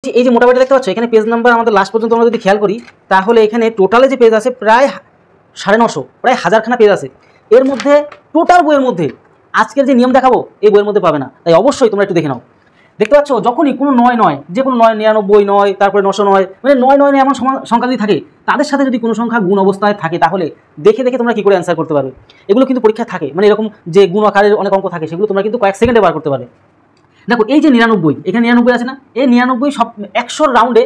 এই যে মোটা বইটা দেখতে পাচ্ছ, এখানে পেজ নাম্বার আমাদের লাস্ট পর্যন্ত আমরা যদি খেয়াল করি তাহলে এখানে টোটালে যে পেজ আছে প্রায় 950, প্রায় 1000খানা পেজ আছে। এর মধ্যে টোটাল বইয়ের মধ্যে আজকের যে নিয়ম দেখাবো এই বইয়ের মধ্যে পাবে না, তাই অবশ্যই তোমরা একটু দেখে নাও। দেখতে পাচ্ছ যখনই কোনো 9 যে কোনো 9, 99, 9, তারপরে 909, মানে 9 এমন সংখ্যা যদি থাকে তাদের সাথে যদি কোনো সংখ্যা গুণ অবস্থায় থাকে তাহলে দেখে দেখে তোমরা কী করে অ্যান্সার করতে পারবে। এগুলো কিন্তু পরীক্ষায় থাকে, মানে এরকম যে গুণ আকারের অনেক অঙ্ক থাকে সেগুলো তোমরা কিন্তু কয়েক সেকেন্ডে বার করতে পারবে। দেখো এই যে 99, এখানে 99 আছে না, এই 99 সব 100 রাউন্ডে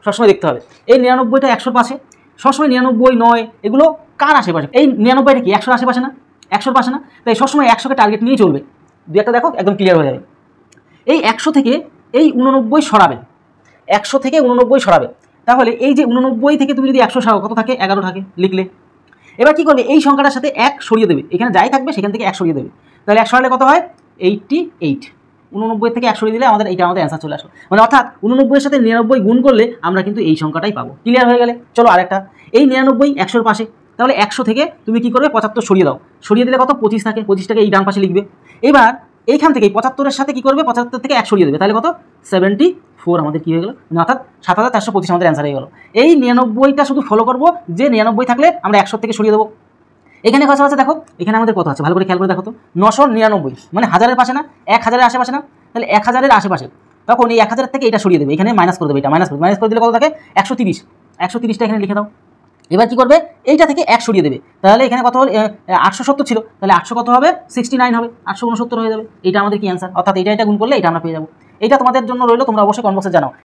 সবসময় দেখতে হবে। এই 99টা 100 পাশে, সবসময় 99, 9 এগুলো কার আশেপাশে? এই 99টা কি 100 আশেপাশে না? 100 পাশে না? তাই সবসময় 100কে টার্গেট নিয়ে চলবে। দু একটা দেখো একদম ক্লিয়ার হয়ে যাবে। এই 100 থেকে এই 89 সরাবে, 100 থেকে 89 সরাবে। তাহলে এই যে 89 থেকে তুমি যদি 100 সরাও কত থাকে? 11 থাকে, লিখলে। এবার কী করবে? এই সংখ্যাটার সাথে 1 সরিয়ে দেবে, এখানে যাই থাকবে সেখান থেকে 1 সরিয়ে দেবে। তাহলে 1 সরালে কত হয়? 88। 89 থেকে 1 সরিয়ে দিলে আমাদের অ্যান্সার চলে আসলো। মানে অর্থাৎ 89 সাথে 99 গুণ করলে আমরা কিন্তু এই সংখ্যাটাই পাবো। ক্লিয়ার হয়ে গেলে চলো আরেকটা। এই 99 100 পাশে, তাহলে 100 থেকে তুমি কী করবে? 75 সরিয়ে দাও, সরিয়ে দিলে কত? 25 থাকে, 25টাকে এই ডান পাশে লিখবে। এবার এইখান থেকে 75-এর সাথে কী করবে? 75 থেকে 1 সরিয়ে দেবে, তাহলে কত? 74 আমাদের কী হয়ে গেলো? অর্থাৎ 7425 আমাদের অ্যান্সার হয়ে গেলো। এই 99টা শুধু ফলো করবো, যে 99 থাকলে আমরা 100 থেকে সরিয়ে দেবো। এখানে কত আছে দেখো, এখানে আমাদের কত আছে ভালো করে খেয়াল করে দেখো তো। 999, মানে 1000-এর পাশে না, 1000-এর আশেপাশে না? তাহলে 1000-এর আশেপাশে, তখন এই 1000 থেকে এটা সরিয়ে দেবে, এখানে মাইনাস করে দেবে, এটা মাইনাস করে দিলে কত থাকে? 130। 130টা এখানে লিখে দাও। এবার কী করবে? এইটা থেকে 1 সরিয়ে দেবে, তাহলে এখানে কত হল? 870 ছিল, তাহলে 800 কত হবে? 69 হবে, 869 হয়ে যাবে। এটা আমাদের কি অ্যান্সার? অর্থাৎ এটা গুণ করলে এটা আমরা পেয়ে যাবো। এটা তোমাদের জন্য রইলো, তোমরা অবশ্যই কমেন্ট বক্সে জানাও